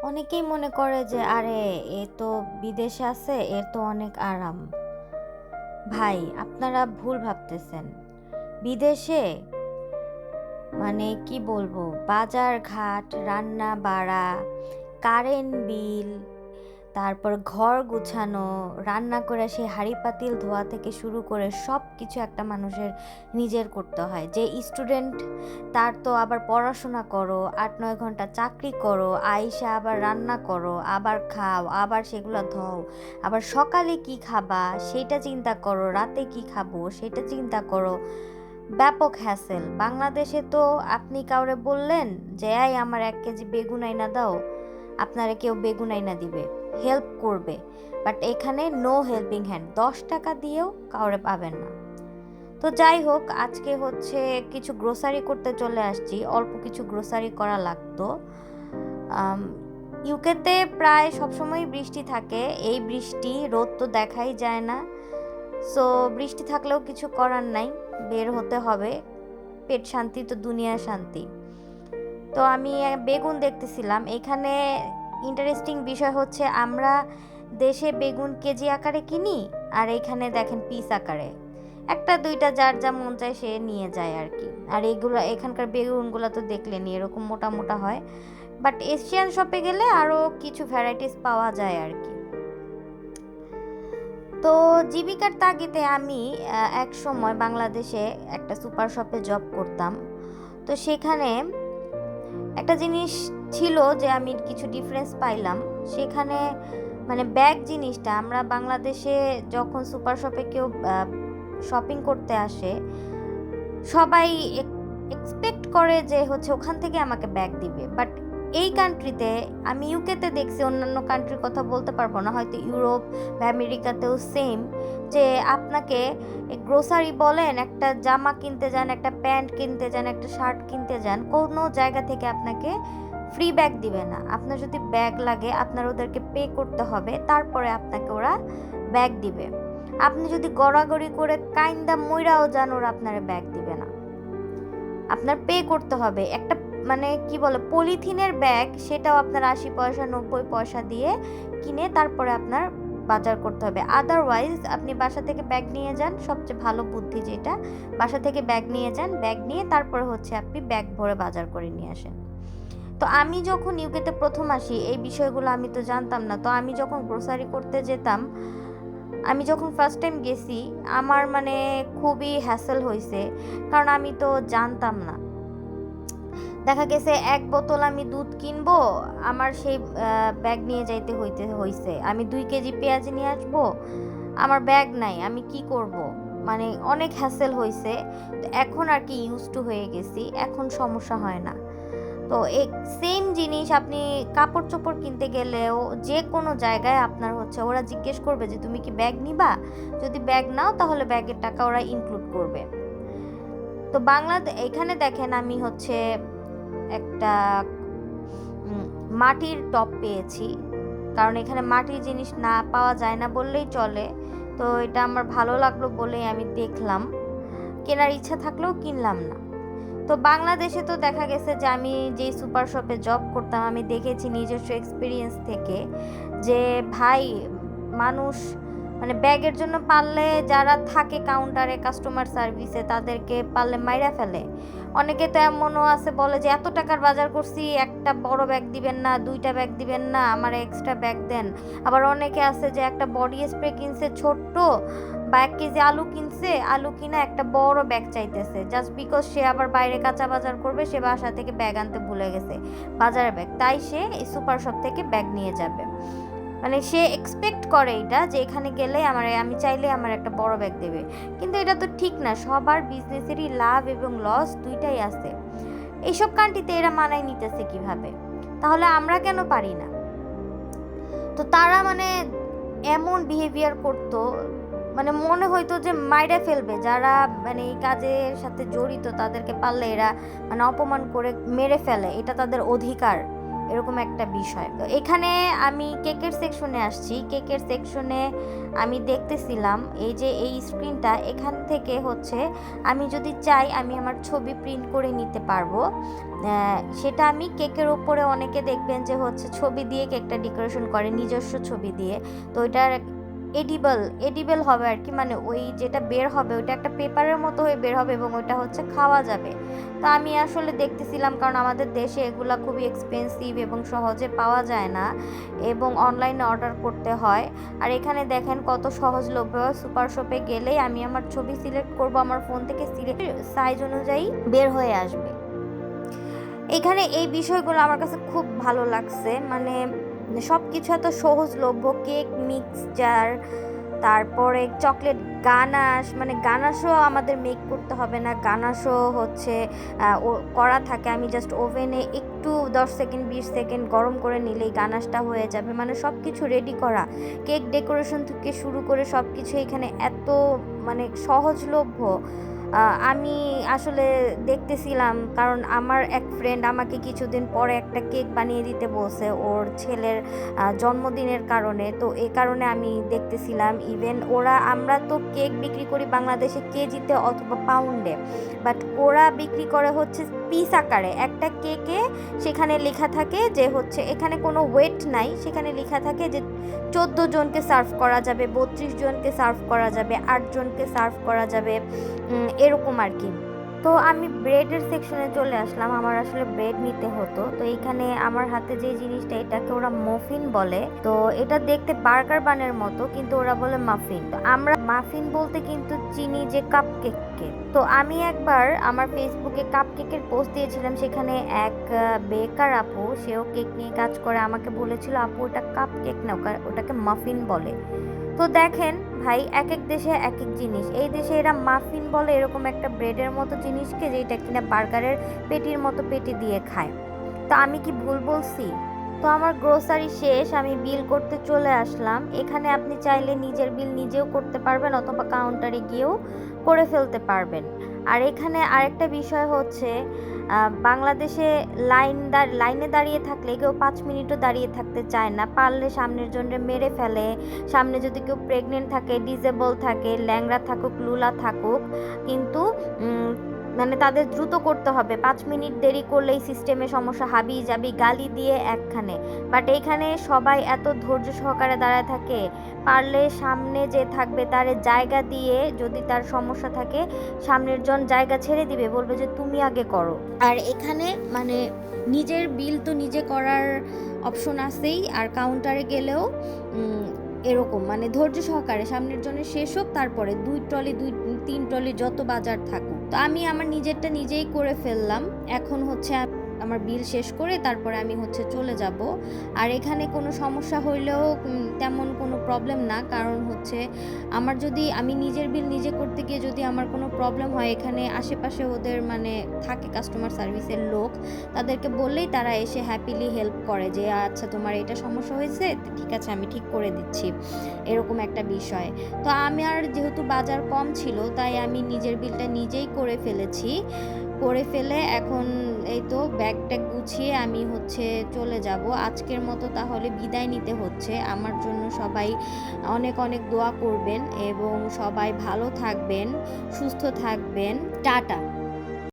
অনেকেই মনে করে যে আরে এ তো বিদেশে আছে, এর তো অনেক আরাম। ভাই, আপনারা ভুল ভাবতেছেন। বিদেশে মানে কি বলবো, বাজার ঘাট, রান্না বাড়া, কারেন্ট বিল, তারপর ঘর গুছানো, রান্না করে সেই হাঁড়ি পাতিল ধোয়া থেকে শুরু করে সব কিছু একটা মানুষের নিজের করতে হয়। যে স্টুডেন্ট, তার তো আবার পড়াশোনা করো, ৮-৯ ঘন্টা চাকরি করো, আইসা আবার রান্না করো, আবার খাও, আবার সেগুলো ধোও, আবার সকালে কি খাবা সেটা চিন্তা করো, রাতে কি খাবো সেটা চিন্তা করো। ব্যাপক হ্যাসেল। বাংলাদেশে তো আপনি কাউরে বললেন যে এই আমার ১ কেজি বেগুন আইনা দাও, আপনারা কেউ বেগুন আইনা দিবে, হেল্প করবে। বাট এখানে নো হেল্পিং হ্যান্ড, ১০ টাকা দিয়েও কাউরে পাবেন না। তো যাই হোক, আজকে হচ্ছে কিছু গ্রোসারি করতে চলে আসছি, অল্প কিছু গ্রোসারি করা লাগতো। ইউকেতে প্রায় সবসময় বৃষ্টি থাকে, এই বৃষ্টি রোদ তো দেখাই যায় না। সো বৃষ্টি থাকলেও কিছু করার নাই, বের হতে হবে। পেট শান্তি তো দুনিয়া শান্তি। তো আমি বেগুন দেখতেছিলাম এখানে। ইন্টারেস্টিং বিষয় হচ্ছে আমরা দেশে বেগুন কেজি আকারে কিনি, আর এখানে দেখেন পিস আকারে, একটা দুইটা যার যা মন চায় সে নিয়ে যায় আর কি। আর এগুলো এখানকার বেগুনগুলো তো দেখলেনি, এরকম মোটা মোটা হয়। বাট এশিয়ান শপে গেলে আরও কিছু ভ্যারাইটিস পাওয়া যায় আর কি। তো জীবিকার তাগিদে আমি এক সময় বাংলাদেশে একটা সুপার শপে জব করতাম। তো সেখানে একটা জিনিস ছিল যে আমি কিছু ডিফারেন্স পাইলাম সেখানে। মানে ব্যাগ জিনিসটা, আমরা বাংলাদেশে যখন সুপার শপে কেউ শপিং করতে আসে, সবাই এক্সপেক্ট করে যে হচ্ছে ওখান থেকে আমাকে ব্যাগ দিবে। বাট এই কান্ট্রিতে, আমি ইউকেতে দেখছি, অন্যান্য কান্ট্রির কথা বলতে পারবো না, হয়তো ইউরোপ বা আমেরিকাতেও সেম, যে আপনাকে গ্রোসারি বলেন, একটা জামা কিনতে যান, একটা প্যান্ট কিনতে যান, একটা শার্ট কিনতে যান, কোনো জায়গা থেকে আপনাকে ফ্রি ব্যাগ দিবে না। আপনার যদি ব্যাগ লাগে আপনার ওদেরকে পে করতে হবে, তারপরে আপনাকে ওরা ব্যাগ দিবে। আপনি যদি গড়াগড়ি করে কাইন্দা মইরাও যান, ওরা আপনার ব্যাগ দিবে না, আপনার পে করতে হবে। একটা মানে কি বলে, পলিথিনের ব্যাগ, সেটাও আপনার ৮০ পয়সা ৯০ পয়সা দিয়ে কিনে তারপরে আপনার বাজার করতে হবে। আদারওয়াইজ আপনি বাসা থেকে ব্যাগ নিয়ে যান, সবচেয়ে ভালো বুদ্ধি যেটা, বাসা থেকে ব্যাগ নিয়ে যান, ব্যাগ নিয়ে তারপরে হচ্ছে আপনি ব্যাগ ভরে বাজার করে নিয়ে আসেন। তো আমি যখন ইউকেতে প্রথম আসি, এই বিষয়গুলো আমি তো জানতাম না। তো আমি যখন গ্রোসারি করতে যেতাম, আমি যখন ফার্স্ট টাইম গেছি, আমার মানে খুবই হ্যাসেল হয়েছে, কারণ আমি তো জানতাম না। দেখা গেছে ১ বোতল আমি দুধ কিনবো, আমার সেই ব্যাগ নিয়ে যাইতে হইছে। আমি ২ কেজি পেঁয়াজ নিয়ে আসবো, আমার ব্যাগ নাই, আমি কি করব? মানে অনেক হ্যাসেল হয়েছে। তো এখন আর কি ইউজ টু হয়ে গেছি, এখন সমস্যা হয় না। তো এই সেম জিনিস আপনি কাপড় চোপড় কিনতে গেলেও যে কোনো জায়গায় আপনার হচ্ছে ওরা জিজ্ঞেস করবে যে তুমি কি ব্যাগ নিবা, যদি ব্যাগ নাও তাহলে ব্যাগের টাকা ওরা ইনক্লুড করবে। তো এখানে দেখেন আমি হচ্ছে একটা মাটির টব পেয়েছি, কারণ এখানে মাটির জিনিস না পাওয়া যায় না বললেই চলে। তো এটা আমার ভালো লাগলো বলেই আমি দেখলাম, কেনার ইচ্ছা থাকলেও কিনলাম না। তো বাংলাদেশে তো দেখা গেছে যে আমি যেই সুপার শপে জব করতাম, আমি দেখেছি নিজস্ব এক্সপিরিয়েন্স থেকে যে ভাই, মানুষ মানে ব্যাগের জন্য পারলে যারা থাকে কাউন্টারে কাস্টমার সার্ভিসে, তাদেরকে পারলে মাইরা ফেলে। অনেকে তো এমনও আছে বলে যে এত টাকার বাজার করছি, একটা বড় ব্যাগ দিবেন না, 2টা ব্যাগ দিবেন না, আমার এক্সট্রা ব্যাগ দেন। আবার অনেকে আছে যে একটা বডি স্প্রে কিনছে ছোট্ট, বা ১ কেজি আলু কিনছে, আলু কিনা একটা বড় ব্যাগ চাইতেছে, জাস্ট বিকজ সে আবার বাইরে কাঁচা বাজার করবে, সে বাসা থেকে ব্যাগ আনতে ভুলে গেছে, বাজারের ব্যাগ, তাই সে এই সুপার শপ থেকে ব্যাগ নিয়ে যাবে। মানে সে এক্সপেক্ট করে এটা যে এখানে গেলে আমি চাইলে আমার একটা বড় ব্যাগ দেবে। কিন্তু এটা তো ঠিক না, সবার বিজনেসেরই লাভ এবং লস দুইটাই আছে। এইসব কান্ট্রিতে এরা মানায় নিতেছে কিভাবে? তাহলে আমরা কেন পারি না? তো তারা মানে এমন বিহেভিয়ার করতো, মানে মনে হইতো যে মাইরা ফেলবে, যারা মানে এই কাজের সাথে জড়িত তাদেরকে পারলে এরা মানে অপমান করে মেরে ফেলে, এটা তাদের অধিকার। এরকম একটা বিষয়। তো এখানে আমি কেকের সেকশনে আসছি। কেকের সেকশনে আমি দেখতেছিলাম এই যে এই স্ক্রিনটা, এখান থেকে হচ্ছে আমি যদি চাই আমি আমার ছবি প্রিন্ট করে নিতে পারবো। সেটা আমি কেকের ওপরে অনেকে দেখবেন যে হচ্ছে ছবি দিয়ে কেকটা ডেকোরেশন করে নিজস্ব ছবি দিয়ে। তো ওইটার এডিবল হবে আর কি, মানে ওই যেটা বের হবে ওইটা একটা পেপারের মতো হয়ে বের হবে এবং ওইটা হচ্ছে খাওয়া যাবে। তো আমি আসলে দেখতেছিলাম, কারণ আমাদের দেশে এগুলা খুবই এক্সপেন্সিভ এবং সহজে পাওয়া যায় না এবং অনলাইনে অর্ডার করতে হয়। আর এখানে দেখেন কত সহজলভ্য, সুপার শপে গেলেই আমি আমার ছবি সিলেক্ট করব, আমার ফোন থেকে সিলেক্ট সাইজ অনুযায়ী বের হয়ে আসবে। এখানে এই বিষয়গুলো আমার কাছে খুব ভালো লাগছে, মানে সব কিছু এত সহজলভ্য, কেক মিক্সচার, তারপরে চকলেট গানাশ, মানে গানাশও আমাদের মেক করতে হবে না, গানাশও হচ্ছে করা থাকে, আমি জাস্ট ওভেনে একটু 10 সেকেন্ড 20 সেকেন্ড গরম করে নিলেই গানাশটা হয়ে যাবে, মানে সব কিছু রেডি করা। কেক ডেকোরেশন থেকে শুরু করে সব কিছু এখানে এত মানে সহজলভ্য। আমি আসলে দেখতেছিলাম, কারণ আমার এক ফ্রেন্ড আমাকে কিছুদিন পরে একটা কেক বানিয়ে দিতে বলছে ওর ছেলের জন্মদিনের কারণে। তো এই কারণে আমি দেখতেছিলাম, ইভেন আমরা তো কেক বিক্রি করি বাংলাদেশে কেজিতে অথবা পাউন্ডে, বাট ওরা বিক্রি করে হচ্ছে পিস আকারে। একটা কেকে সেখানে লেখা থাকে যে হচ্ছে এখানে কোনো ওয়েট নাই, সেখানে লেখা থাকে যে 14 জনকে সার্ভ করা যাবে, 32 জনকে সার্ভ করা যাবে, 8 জনকে সার্ভ করা যাবে, এরকম আর কি। তো আমি ব্রেডের সেকশনে চলে আসলাম, আমার আসলে ব্রেড নিতে হতো। তো এইখানে আমার হাতে যে জিনিসটা, এটাকে ওরা মফিন বলে। তো এটা দেখতে বার্গার বানের মতো, কিন্তু ওরা বলে মাফিন। তো আমরা মাফিন বলতে কিন্তু চিনি যে কাপ কেককে। তো আমি একবার আমার ফেসবুকে কাপ কেকের পোস্ট দিয়েছিলাম, সেখানে এক বেকার আপু, সেও কেক নিয়ে কাজ করে, আমাকে বলেছিল আপু ওটা কাপ কেক না, ওটাকে মাফিন বলে। তো দেখেন ভাই, এক এক দেশে এক এক জিনিস। এই দেশে এরা মাফিন বলে এরকম একটা ব্রেডের মতো জিনিসকে, যেটা কিনা বার্গারের পেটির মতো পেটি দিয়ে খায়। তো আমি কি ভুল বলছি? তো আমার গ্রোসারি শেষ, আমি বিল করতে চলে আসলাম। এখানে আপনি চাইলে নিজের বিল নিজেও করতে পারবেন অথবা কাউন্টারে গিয়েও করে ফেলতে পারবেন। আর এখানে আরেকটা বিষয় হচ্ছে, বাংলাদেশে লাইনে দাঁড়িয়ে থাকলে কেউ 5 মিনিটও দাঁড়িয়ে থাকতে চায় না, পারলে সামনের জন্য মেরে ফেলে। সামনে যদি কেউ প্রেগনেন্ট থাকে, ডিজেবল থাকে, ল্যাংড়া থাকুক, লুলা থাকুক, কিন্তু মানে তাদের দ্রুত করতে হবে। 5 মিনিট দেরি করলেই সিস্টেমে সমস্যা, হাবি জাবি গালি দিয়ে একখানে। বাট এইখানে সবাই এত ধৈর্য সহকারে দাঁড়ায় থাকে, পারলে সামনে যে থাকবে তারে জায়গা দিয়ে, যদি তার সমস্যা থাকে সামনের জন জায়গা ছেড়ে দিবে, বলবে যে তুমি আগে করো। আর এখানে মানে নিজের বিল তো নিজে করার অপশন আছেই, আর কাউন্টারে গেলেও এরকম মানে ধৈর্য সহকারে সামনের জন্য শেষ হোক, তারপরে 2 ট্রলি 3 ট্রলি যত বাজার থাকুক। তো আমি আমার নিজেরটা নিজেই করে ফেললাম। এখন হচ্ছে আমার বিল শেষ করে তারপরে আমি হচ্ছে চলে যাব। আর এখানে কোনো সমস্যা হইলেও তেমন কোনো প্রবলেম না, কারণ হচ্ছে আমি নিজের বিল নিজে করতে গিয়ে যদি আমার কোনো প্রবলেম হয়, এখানে আশেপাশে ওদের মানে থাকে কাস্টমার সার্ভিসের লোক, তাদেরকে বললেই তারা এসে হ্যাপিলি হেল্প করে যে আচ্ছা তোমার এটা সমস্যা হয়েছে, ঠিক আছে আমি ঠিক করে দিচ্ছি, এরকম একটা বিষয়। তো আর যেহেতু বাজার কম ছিল, তাই আমি নিজের বিলটা নিজেই করে ফেলে এখন এই তো ব্যাগ ট্যাগ গুছিয়ে আমি হচ্ছে চলে যাব। আজকের মতো তাহলে বিদায় নিতে হচ্ছে। আমার জন্য সবাই অনেক অনেক দোয়া করবেন এবং সবাই ভালো থাকবেন, সুস্থ থাকবেন। টাটা।